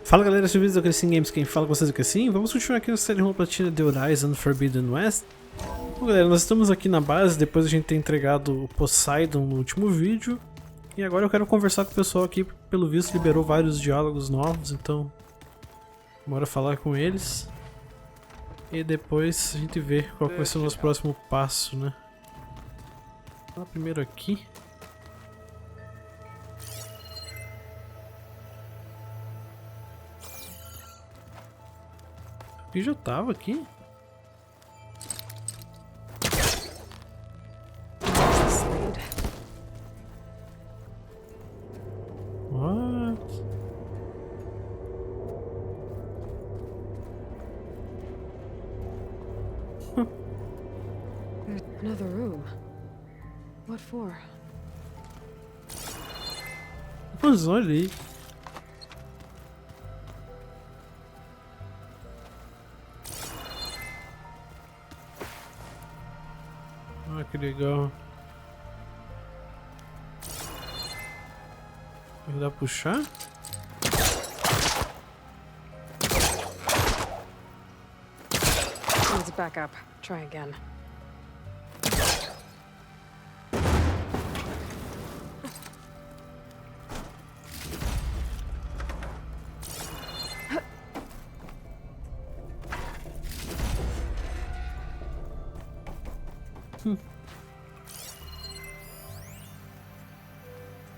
Fala galera, subscritos ao Crescim Games, quem fala com vocês aqui assim. Vamos continuar aqui na série Rumo, Platina de Horizon Forbidden West. Bom galera, nós estamos aqui na base, depois a gente ter entregado o Poseidon no último vídeo. E agora eu quero conversar com o pessoal aqui, pelo visto liberou vários diálogos novos, então bora falar com eles. E depois a gente vê qual vai ser o nosso próximo passo, né? Vamos primeiro aqui. E já tava aqui? What? Another room. What for? Mas olha aí. Ah, que legal. Vai dar pra puxar? Needs backup. Try again.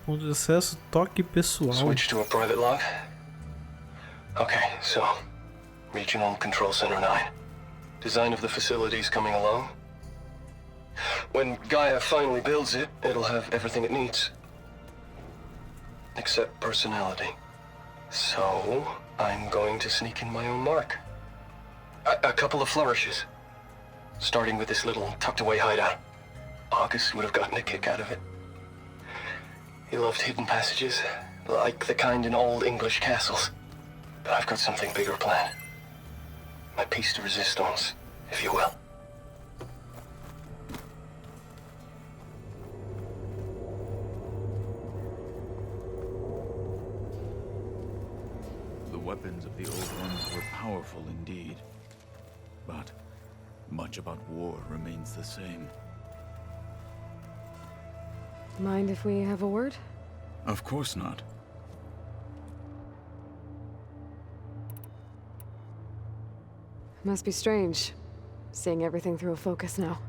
Ponto de acesso, toque pessoal. Switch to a private log. Okay, so Regional Control Center 9. Design of the facilities coming along. When Gaia finally builds it, it'll have everything it needs. Except personality. So I'm going to sneak in my own mark. A couple of flourishes. Starting with this little tucked away hideout. August would have gotten a kick out of it. He loved hidden passages, like the kind in old English castles. But I've got something bigger planned. My piece de resistance, if you will. The weapons of the old ones were powerful indeed. But much about war remains the same. Mind if we have a word? Of course not. Must be strange, seeing everything through a focus now.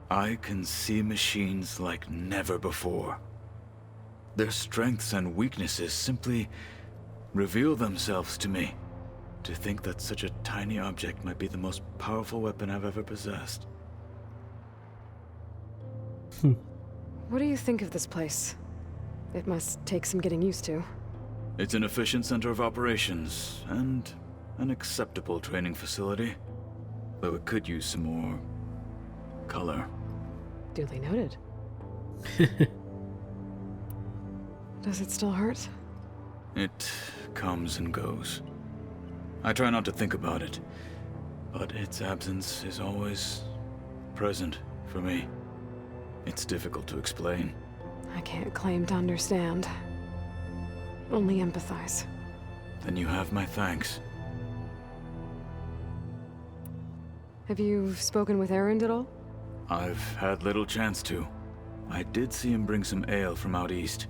I can see machines like never before. Their strengths and weaknesses simply reveal themselves to me. To think that such a tiny object might be the most powerful weapon I've ever possessed. What do you think of this place? It must take some getting used to. It's an efficient center of operations, and an acceptable training facility. Though it could use some more color. Duly noted. Does it still hurt? It comes and goes. I try not to think about it, but its absence is always present for me. It's difficult to explain. I can't claim to understand. Only empathize. Then you have my thanks. Have you spoken with Erend at all? I've had little chance to. I did see him bring some ale from out east.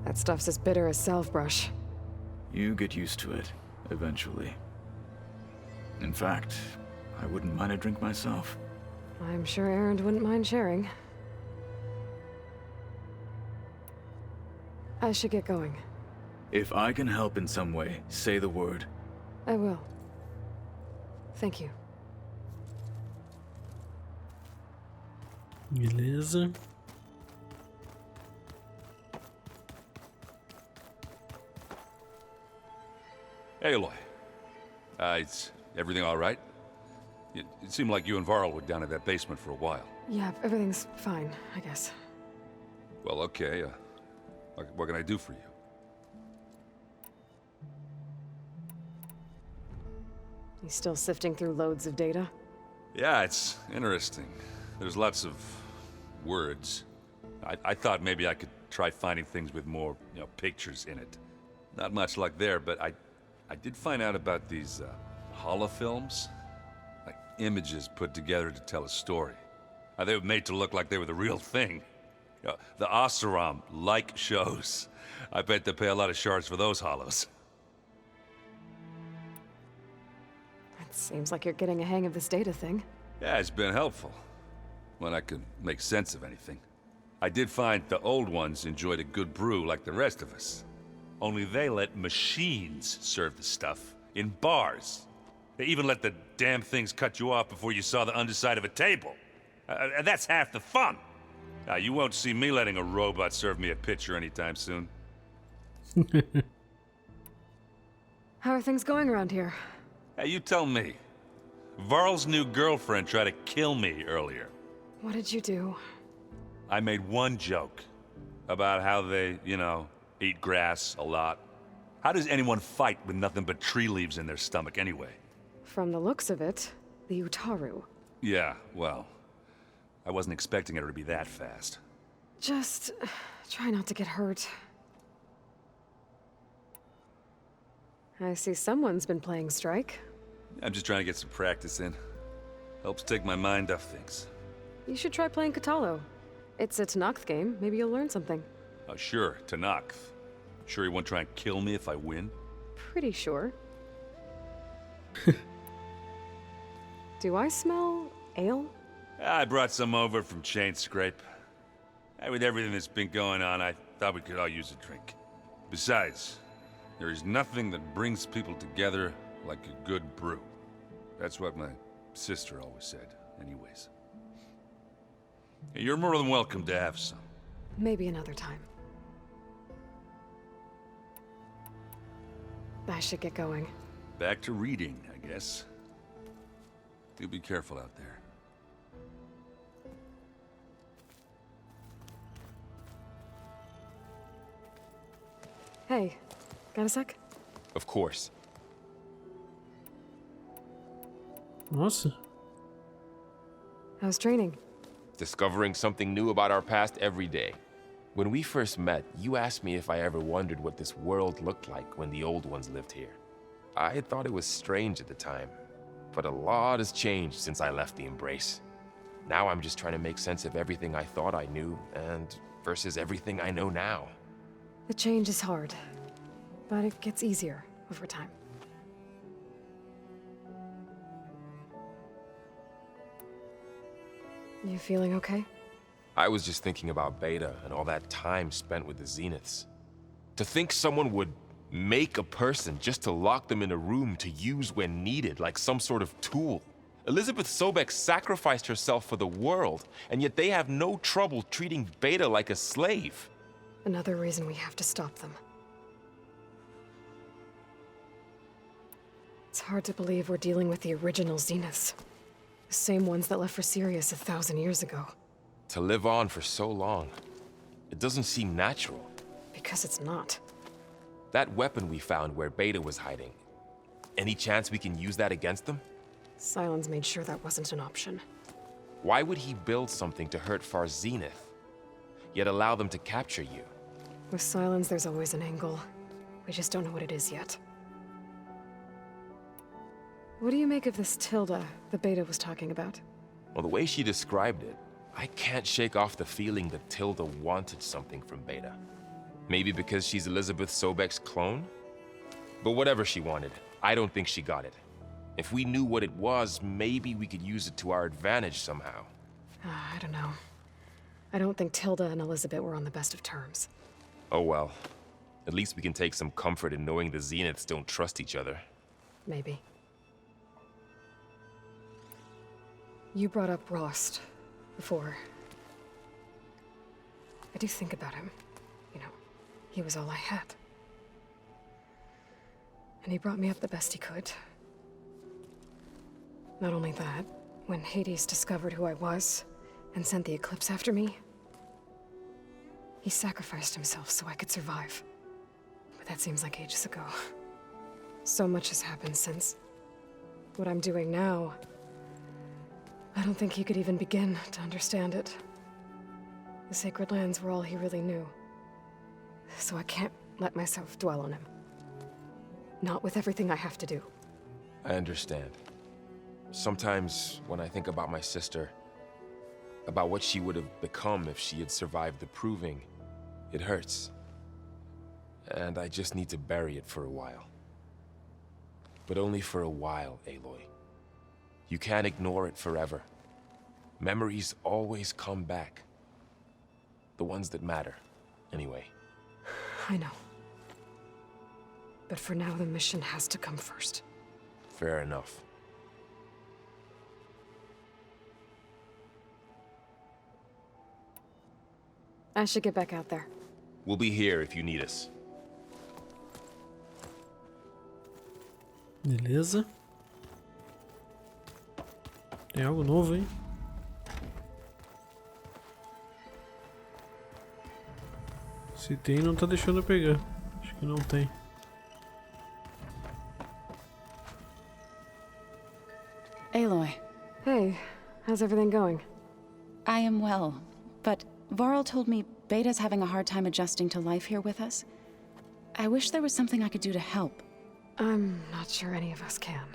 That stuff's as bitter as salve-brush. You get used to it, eventually. In fact, I wouldn't mind a drink myself. I'm sure Erend wouldn't mind sharing. I should get going. If I can help in some way, say the word. I will. Thank you. Beleza. Hey, Aloy. Is everything all right? It seemed like you and Varl were down in that basement for a while. Yeah, everything's fine, I guess. Well, okay. What can I do for you? You still sifting through loads of data? Yeah, it's interesting. There's lots of words. I thought maybe I could try finding things with more, pictures in it. Not much luck there, but I did find out about these holofilms. Like images put together to tell a story. They were made to look like they were the real thing. The Oseram-like shows. I bet they pay a lot of shards for those hollows. It seems like you're getting a hang of this data thing. Yeah, it's been helpful. When I could make sense of anything. I did find the old ones enjoyed a good brew like the rest of us. Only they let machines serve the stuff in bars. They even let the damn things cut you off before you saw the underside of a table. And that's half the fun. Now, you won't see me letting a robot serve me a pitcher anytime soon. How are things going around here? Hey, you tell me. Varl's new girlfriend tried to kill me earlier. What did you do? I made one joke about how they, eat grass a lot. How does anyone fight with nothing but tree leaves in their stomach anyway? From the looks of it, the Utaru. Yeah, well, I wasn't expecting her to be that fast. Just try not to get hurt. I see someone's been playing Strike. I'm just trying to get some practice in. Helps take my mind off things. You should try playing Katalo. It's a Tanakh game. Maybe you'll learn something. Oh, sure, Tanakh. Sure he won't try and kill me if I win? Pretty sure. Do I smell ale? I brought some over from Chain Scrape. With everything that's been going on, I thought we could all use a drink. Besides, there is nothing that brings people together like a good brew. That's what my sister always said, anyways. You're more than welcome to have some. Maybe another time. I should get going. Back to reading, I guess. You be careful out there. Hey, got a sec? Of course. Nossa. How's training? Discovering something new about our past every day. When we first met, you asked me if I ever wondered what this world looked like when the old ones lived here. I had thought it was strange at the time, but a lot has changed since I left the Embrace. Now I'm just trying to make sense of everything I thought I knew and versus everything I know now. The change is hard, but it gets easier over time. You feeling okay? I was just thinking about Beta and all that time spent with the Zeniths. To think someone would make a person just to lock them in a room to use when needed, like some sort of tool. Elizabeth Sobek sacrificed herself for the world, and yet they have no trouble treating Beta like a slave. Another reason we have to stop them. It's hard to believe we're dealing with the original Zeniths. The same ones that left for Sirius 1,000 years ago. To live on for so long, it doesn't seem natural. Because it's not. That weapon we found where Beta was hiding, any chance we can use that against them? Sylens made sure that wasn't an option. Why would he build something to hurt Far Zenith, yet allow them to capture you? With Sylens, there's always an angle. We just don't know what it is yet. What do you make of this Tilda the Beta was talking about? Well, the way she described it, I can't shake off the feeling that Tilda wanted something from Beta. Maybe because she's Elizabeth Sobek's clone? But whatever she wanted, I don't think she got it. If we knew what it was, maybe we could use it to our advantage somehow. I don't know. I don't think Tilda and Elizabeth were on the best of terms. Oh well. At least we can take some comfort in knowing the Zeniths don't trust each other. Maybe. You brought up Rost before. I do think about him. He was all I had. And he brought me up the best he could. Not only that, when Hades discovered who I was and sent the Eclipse after me, he sacrificed himself so I could survive. But that seems like ages ago. So much has happened since. What I'm doing now, I don't think he could even begin to understand it. The sacred lands were all he really knew. So I can't let myself dwell on him. Not with everything I have to do. I understand. Sometimes when I think about my sister, about what she would have become if she had survived the proving, it hurts. And I just need to bury it for a while. But only for a while, Aloy. You can't ignore it forever. Memories always come back. The ones that matter, anyway. I know. But for now, the mission has to come first. Fair enough. I should get back out there. We'll be here if you need us. Beleza. Tem algo novo, hein? Se tem, não tá deixando eu pegar. Acho que não tem. Aloy, Hey, how's everything going? I am well, but Varl told me Beta's having a hard time adjusting to life here with us. I wish there was something I could do to help. I'm not sure any of us can.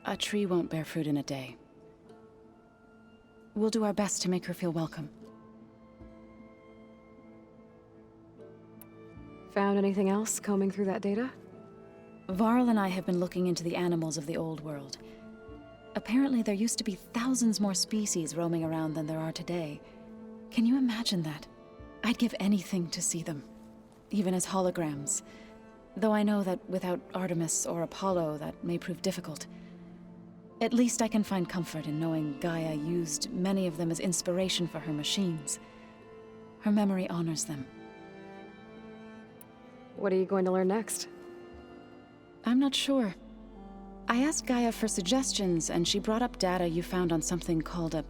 A tree won't bear fruit in a day. We'll do our best to make her feel welcome. Found anything else combing through that data? Varl and I have been looking into the animals of the old world. Apparently there used to be thousands more species roaming around than there are today. Can you imagine that? I'd give anything to see them, even as holograms. Though I know that without Artemis or Apollo, that may prove difficult. At least I can find comfort in knowing Gaia used many of them as inspiration for her machines. Her memory honors them. What are you going to learn next? I'm not sure. I asked Gaia for suggestions, and she brought up data you found on something called a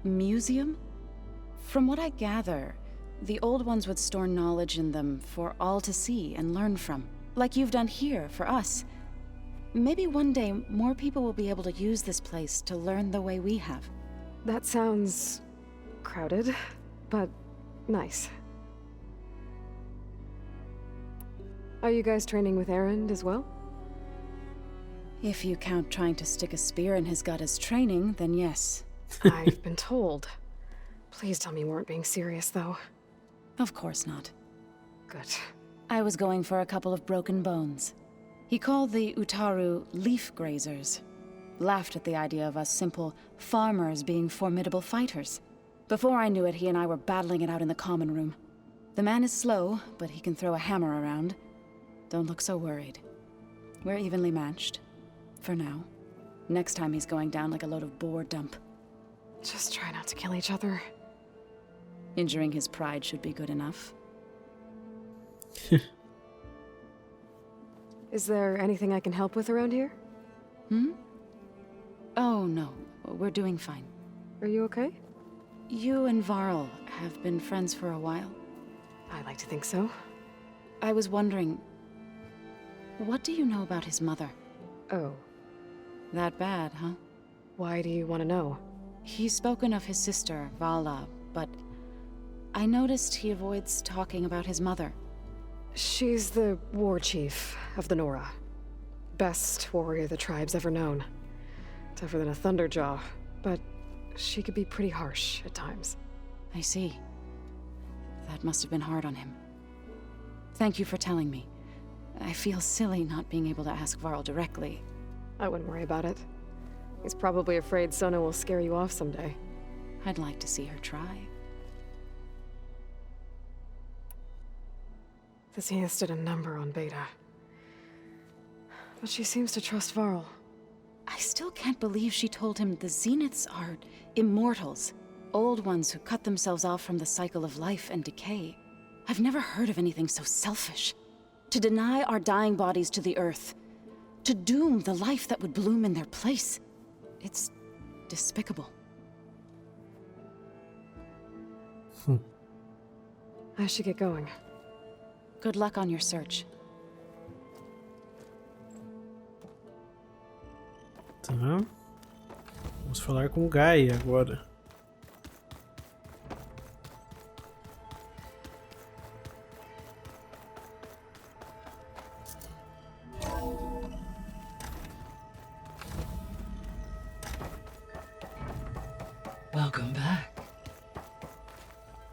museum? From what I gather, the old ones would store knowledge in them for all to see and learn from, like you've done here for us. Maybe one day more people will be able to use this place to learn the way we have. That sounds crowded, but nice. Are you guys training with Erend as well? If you count trying to stick a spear in his gut as training, then yes. I've been told. Please tell me you weren't being serious, though. Of course not. Good. I was going for a couple of broken bones. He called the Utaru leaf grazers. Laughed at the idea of us simple farmers being formidable fighters. Before I knew it, he and I were battling it out in the common room. The man is slow, but he can throw a hammer around. Don't look so worried. We're evenly matched. For now. Next time he's going down like a load of boar dump. Just try not to kill each other. Injuring his pride should be good enough. Is there anything I can help with around here? Oh, no. We're doing fine. Are you okay? You and Varl have been friends for a while. I like to think so. I was wondering, what do you know about his mother? Oh. That bad, huh? Why do you want to know? He's spoken of his sister, Vala, but I noticed he avoids talking about his mother. She's the war chief of the Nora. Best warrior the tribe's ever known. Tougher than a Thunderjaw, but she could be pretty harsh at times. I see. That must have been hard on him. Thank you for telling me. I feel silly not being able to ask Varl directly. I wouldn't worry about it. He's probably afraid Sona will scare you off someday. I'd like to see her try. The Zeniths did a number on Beta. But she seems to trust Varl. I still can't believe she told him the Zeniths are immortals. Old ones who cut themselves off from the cycle of life and decay. I've never heard of anything so selfish. To deny our dying bodies to the earth. To doom the life that would bloom in their place. It's despicable. I should get going. Good luck on your search. Tá. Vamos falar com Gaia agora. Welcome back.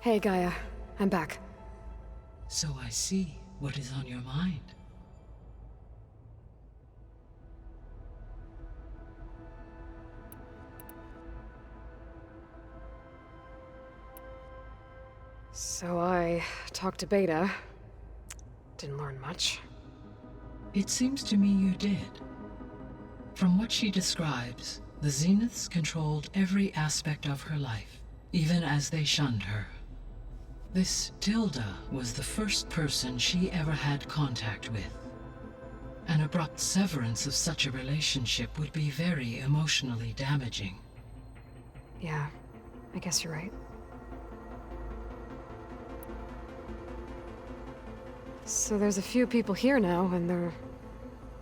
Hey, Gaia. I'm back. So I see what is on your mind. So I talked to Beta. Didn't learn much. It seems to me you did. From what she describes, the Zeniths controlled every aspect of her life, even as they shunned her. This Tilda was the first person she ever had contact with. An abrupt severance of such a relationship would be very emotionally damaging. Yeah, I guess you're right. So there's a few people here now, and they're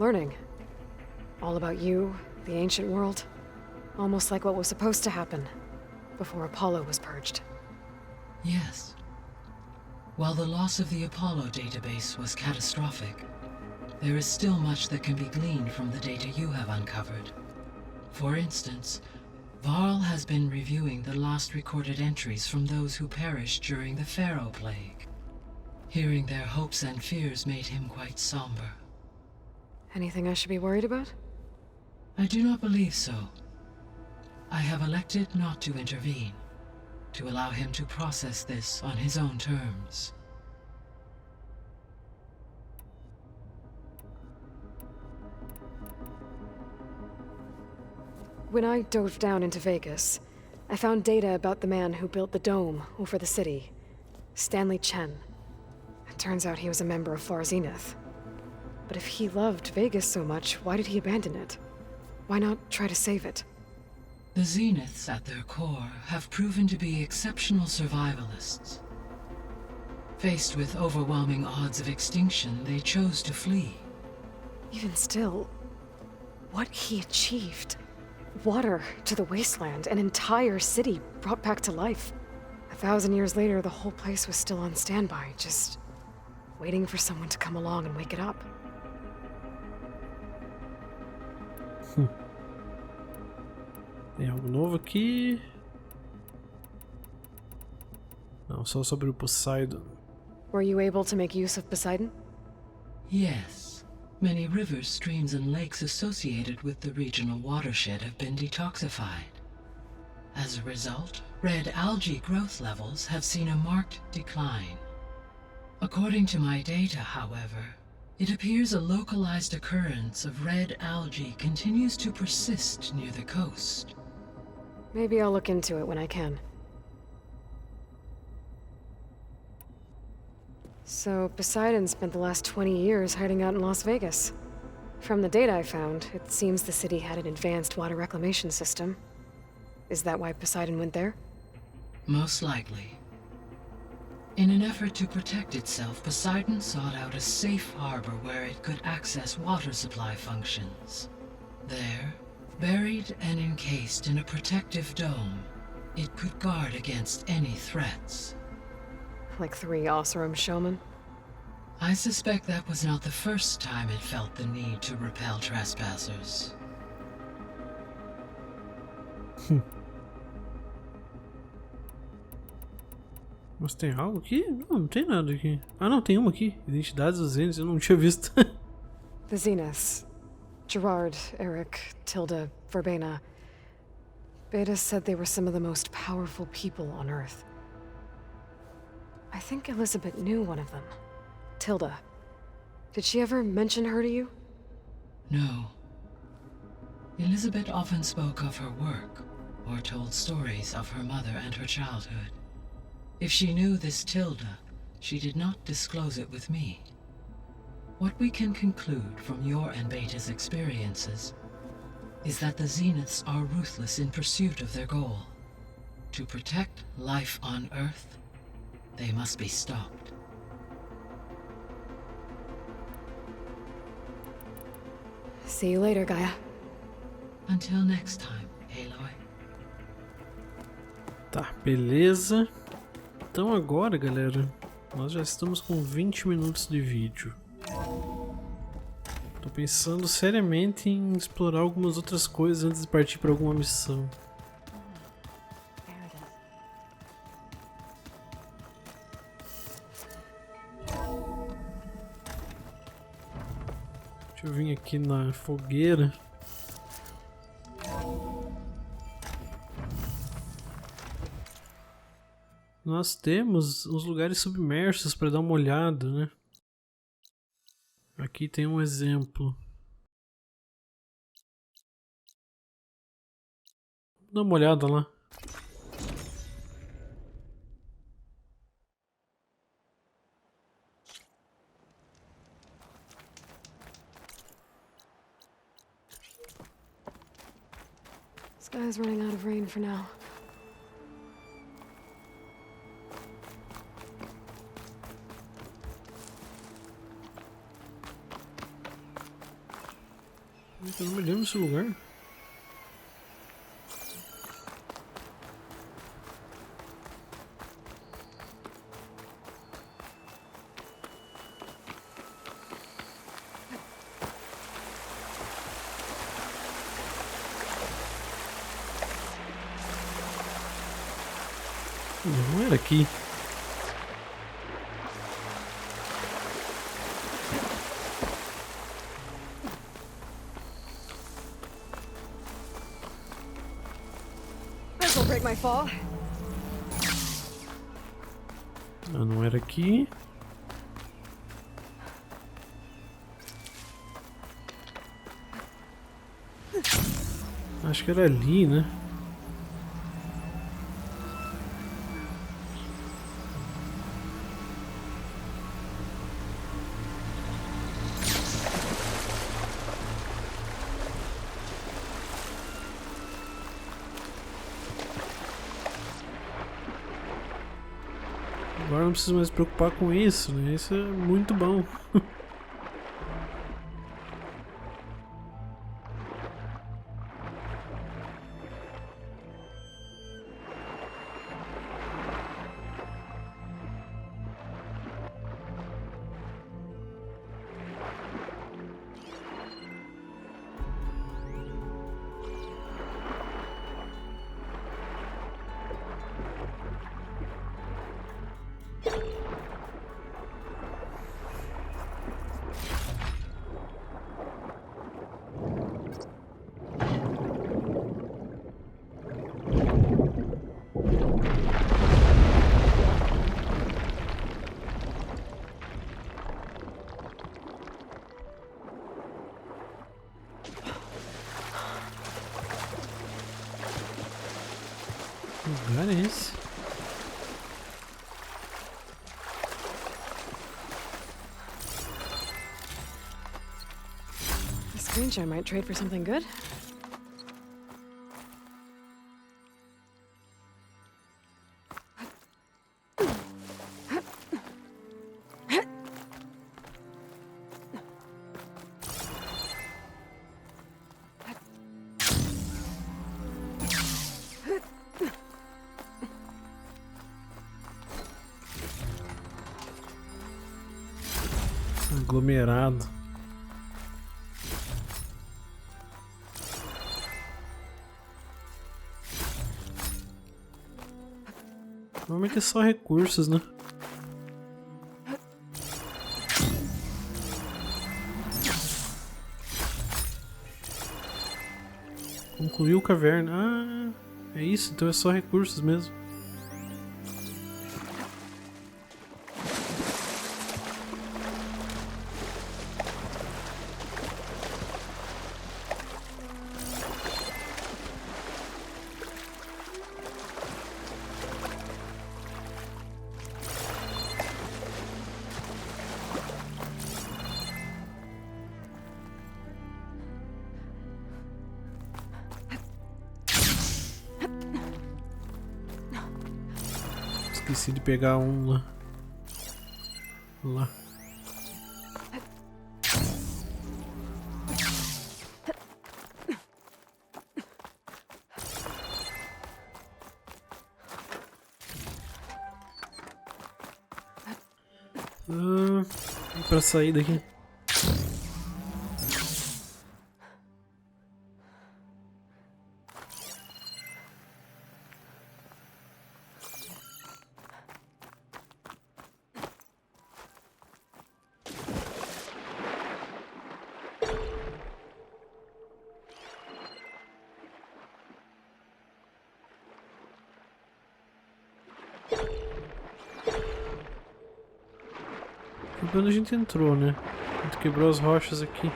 learning. All about you, the ancient world. Almost like what was supposed to happen before Apollo was purged. Yes. While the loss of the Apollo database was catastrophic, there is still much that can be gleaned from the data you have uncovered. For instance, Varl has been reviewing the last recorded entries from those who perished during the Pharaoh Plague. Hearing their hopes and fears made him quite somber. Anything I should be worried about? I do not believe so. I have elected not to intervene, to allow him to process this on his own terms. When I dove down into Vegas, I found data about the man who built the dome over the city, Stanley Chen. It turns out he was a member of Far Zenith. But if he loved Vegas so much, why did he abandon it? Why not try to save it? The Zeniths, at their core, have proven to be exceptional survivalists. Faced with overwhelming odds of extinction, they chose to flee. Even still, what he achieved. Water to the wasteland, an entire city brought back to life. 1,000 years later, the whole place was still on standby, just waiting for someone to come along and wake it up. Tem algo novo aqui? Não, só sobre o Poseidon. Were you able to make use of Poseidon? Yes. Many rivers, streams, and lakes associated with the regional watershed have been detoxified. As a result, red algae growth levels have seen a marked decline. According to my data, however, it appears a localized occurrence of red algae continues to persist near the coast. Maybe I'll look into it when I can. So, Poseidon spent the last 20 years hiding out in Las Vegas. From the data I found, it seems the city had an advanced water reclamation system. Is that why Poseidon went there? Most likely. In an effort to protect itself, Poseidon sought out a safe harbor where it could access water supply functions. There, buried and encased in a protective dome, it could guard against any threats. Like 3 Oseram showmen? I suspect that was not the first time it felt the need to repel trespassers. Mas tem algo aqui? Não tem nada aqui. Ah não, tem uma aqui. Identidades dos Zeniths, eu não tinha visto. The Zeniths. Gerard, Eric, Tilda, Verbena. Beta said they were some of the most powerful people on Earth. I think Elizabeth knew one of them. Tilda. Did she ever mention her to you? No. Elizabeth often spoke of her work, or told stories of her mother and her childhood. If she knew this Tilda, she did not disclose it with me. What we can conclude from your and Beta's experiences is that the Zeniths are ruthless in pursuit of their goal. To protect life on Earth, they must be stopped. See you later, Gaia. Until next time, Aloy. Tá, beleza. Então agora, galera, nós já estamos com 20 minutos de vídeo. Tô pensando seriamente em explorar algumas outras coisas antes de partir para alguma missão. Deixa eu vir aqui na fogueira. Nós temos os lugares submersos para dar uma olhada, né? Aqui tem um exemplo. Dá uma olhada lá. Sky's running out of rain for now. Eu não me lembro desse lugar. Não era aqui. This'll break my fall. Ah, não era aqui. Acho que era ali, né? Agora não preciso mais me preocupar com isso, né? Isso é muito bom. Que lugar é esse? The screenshot might trade for something good. Aglomerado. Normalmente é só recursos, né? Concluiu caverna. Ah, é isso, então é só recursos mesmo. Esqueci de pegar um lá. Lá. E pra sair daqui? Foi quando a gente entrou, né? A gente quebrou as rochas aqui.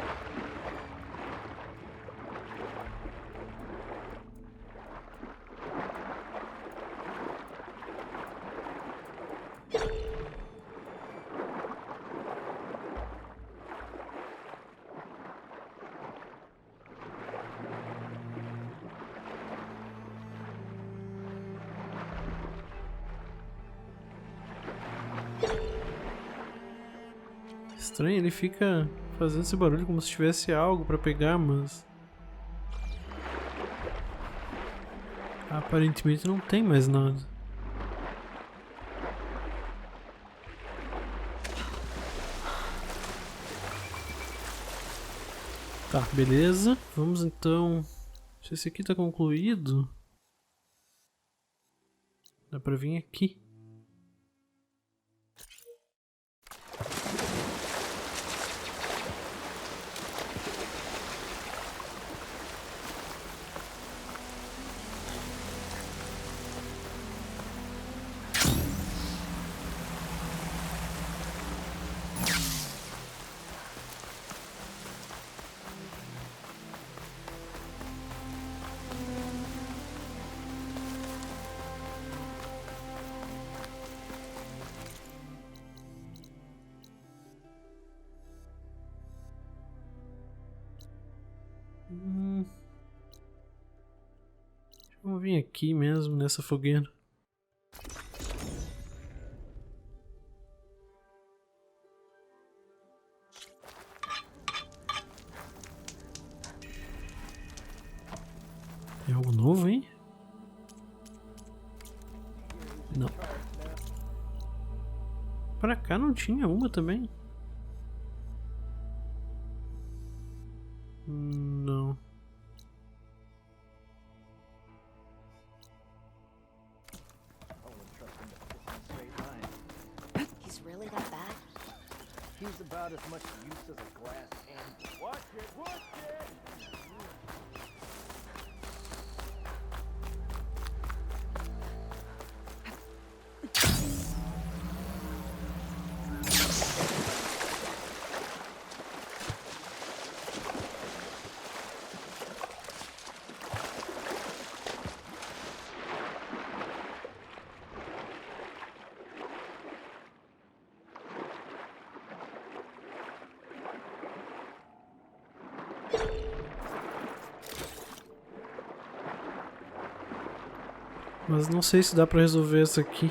Estranho, ele fica fazendo esse barulho como se tivesse algo pra pegar, mas... aparentemente não tem mais nada. Tá, beleza. Vamos então... se esse aqui tá concluído... dá pra vir aqui. Vamos vir aqui mesmo, nessa fogueira. Tem algo novo, hein? Não. Pra cá não tinha uma também? Não. He's really that bad? He's about as much use as a glass hand. Watch it! Watch it! Mas não sei se dá pra resolver essa aqui.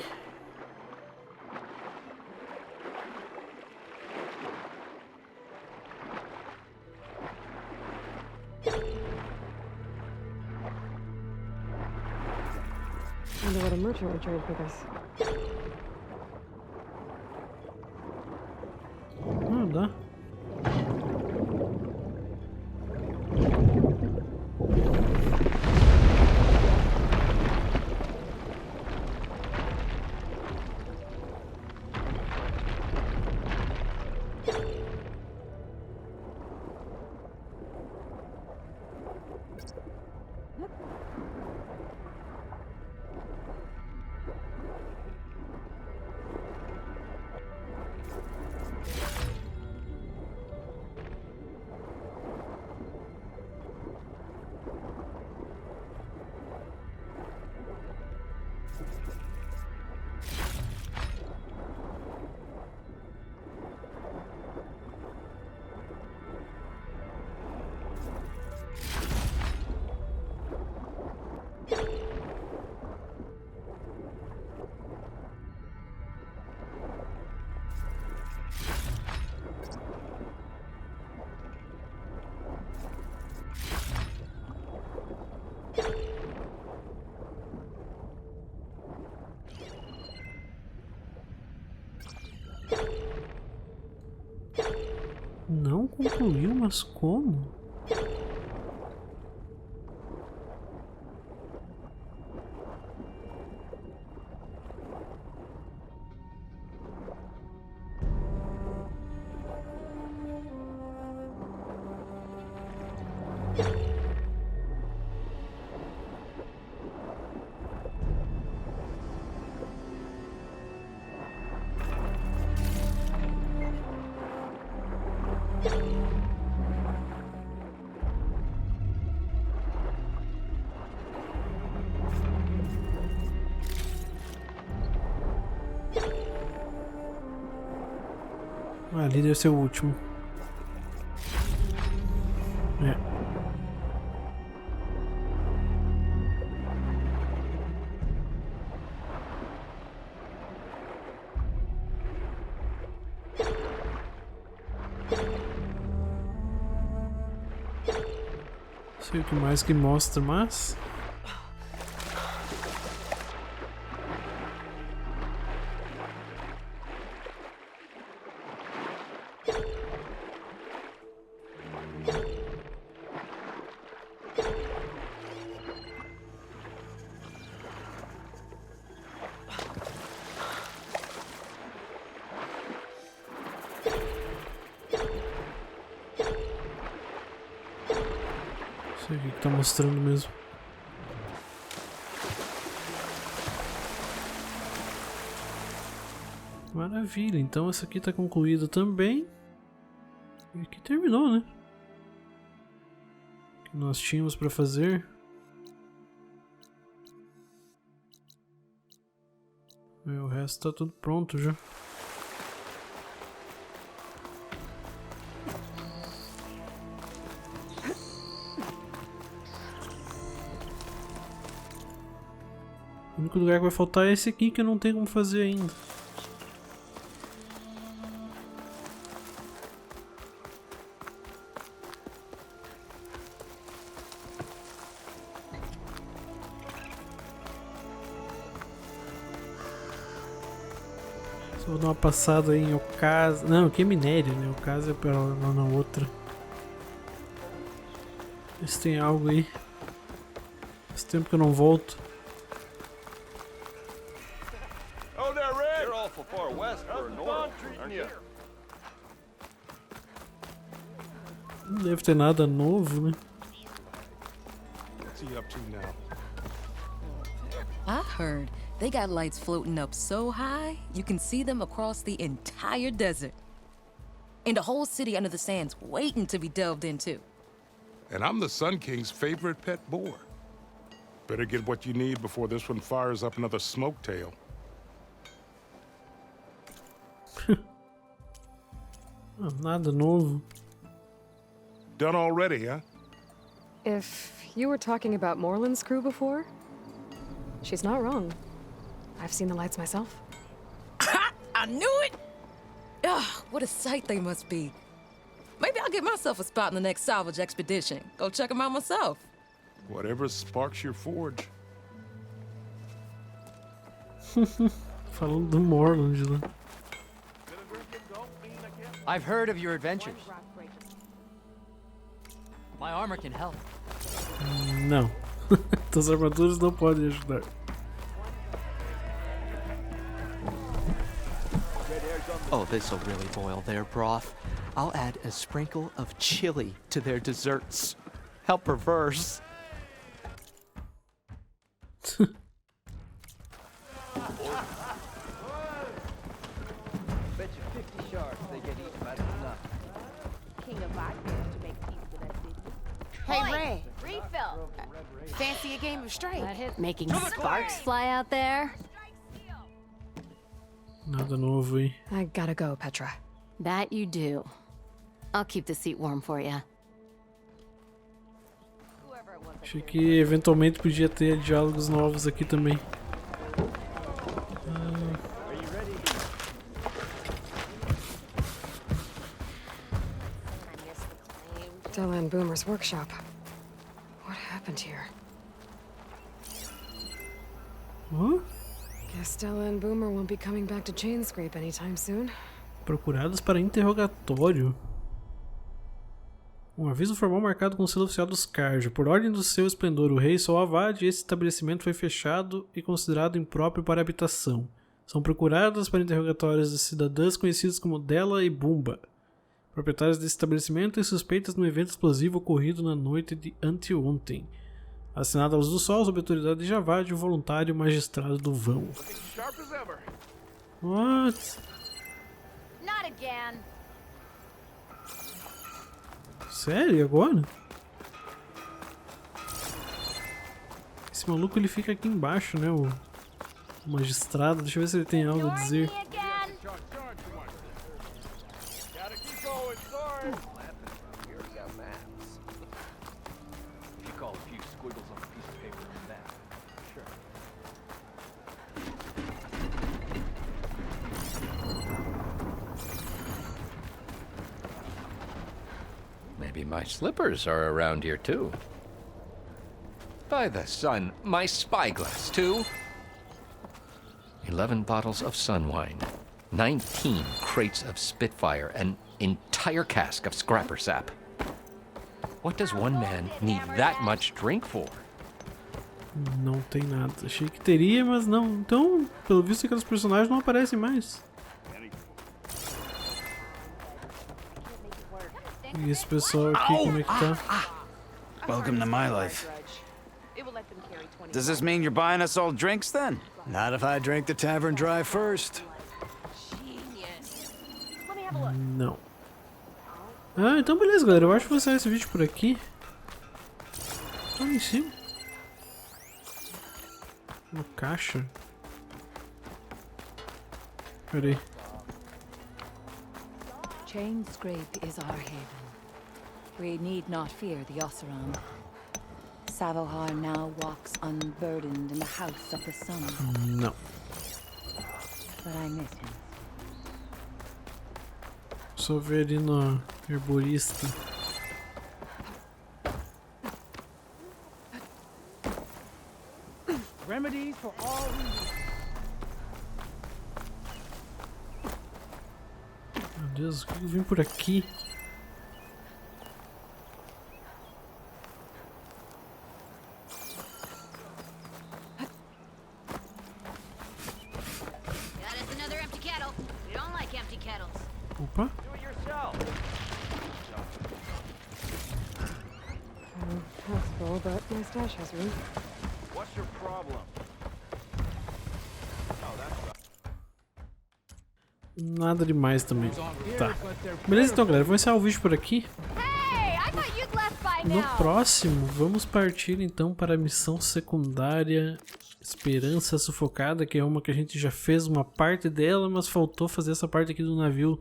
Wonder what a merchant would trade for this. Ah, dá. Não concluiu, mas como? Ali deve ser o último. É. Não sei o que mais que mostra, mas... Não sei o que tá mostrando mesmo. Maravilha, então essa aqui tá concluída também. E aqui terminou, né? O que nós tínhamos pra fazer. O resto tá tudo pronto já. O único lugar que vai faltar é esse aqui que eu não tenho como fazer ainda. Só vou dar uma passada aí em Ocasa. Não, aqui é minério, né? Ocasa é pra lá na outra. Ver se tem algo aí. Faz tempo que eu não volto. Não deve ter nada novo, né? I heard they got lights floating up so high you can see them across the entire desert. And a whole city under the sands waiting to be delved into. And I'm the Sun King's favorite pet boar. Better get what you need before this one fires up another smoke tail. Nada novo. Done already, huh? If you were talking about Morland's crew before, she's not wrong. I've seen the lights myself. I knew it! Ugh, what a sight they must be. Maybe I'll get myself a spot in the next salvage expedition. Go check them out myself. Whatever sparks your forge. Falando do Morland lá. I've heard of your adventures. My armor can help. Não. As armaduras não podem ajudar. Oh, this'll really boil their broth. I'll add a sprinkle of chili to their desserts. How perverse. Bet you 50 sharks they get eaten by the nut. King of vodka to make peace with us, didn't you? Hey, Ray. Refill. Fancy a game of strike? Making sparks fly out there? Nada novo aí. I gotta go, Petra. That you do. I'll keep the seat warm for you. Achei que eventualmente podia ter diálogos novos aqui também. Della and Boomer's workshop. What happened here? Hã? Guess Della and Boomer won't be coming back to Chain Scrape anytime soon. Procurados para interrogatório. Um aviso formal marcado com o selo oficial dos Carja. Por ordem do seu esplendor, o rei Sol Avad, esse estabelecimento foi fechado e considerado impróprio para habitação. São procuradas para interrogatórios de cidadãs conhecidas como Della e Bumba, proprietários desse estabelecimento e suspeitas no evento explosivo ocorrido na noite de anteontem. Assinado à luz do sol, sob a autoridade de Javad, o voluntário magistrado do vão. What? Not again. Sério? Agora? Esse maluco ele fica aqui embaixo, né? O magistrado. Deixa eu ver se ele tem algo a dizer. Maybe my slippers are around here too. By the sun, my spyglass too. 11 bottles of sun wine, 19 crates of Spitfire, an entire cask of scrapper sap. What does one man need that much drink for? Não tem nada. Achei que teria, mas não. Então, pelo visto, aqueles personagens não aparecem mais. E esse pessoal aqui, como é que tá? Welcome to my life. Does this mean you're buying us all drinks then? Not if I drink the tavern dry first. Não. Ah, então beleza, galera. Eu acho que vou encerrar esse vídeo por aqui. Olha em cima. Uma caixa. Pera aí. Chain scraped is our haven. We need not fear the Oseram. Savohar now walks unburdened in the house of the sun. Não. But I miss him. Só ver ali no herborista. Remedies for all. Meu Deus, o que eu vim por aqui? Opa. Possible, but my stash has room. What's your problem? Nada demais também. Tá. Beleza então, galera. Vou encerrar o vídeo por aqui. No próximo, vamos partir então para a missão secundária Esperança Sufocada, que é uma que a gente já fez uma parte dela, mas faltou fazer essa parte aqui do navio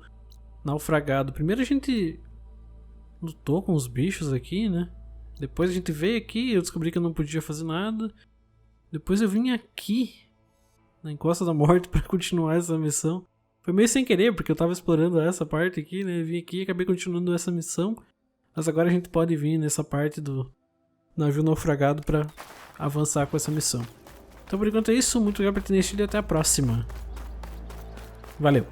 naufragado. Primeiro a gente lutou com os bichos aqui, né? Depois a gente veio aqui, eu descobri que eu não podia fazer nada. Depois eu vim aqui, na Encosta da Morte, para continuar essa missão. Foi meio sem querer, porque eu tava explorando essa parte aqui, né? Eu vim aqui e acabei continuando essa missão. Mas agora a gente pode vir nessa parte do navio naufragado para avançar com essa missão. Então por enquanto é isso, muito obrigado por ter assistido e até a próxima. Valeu!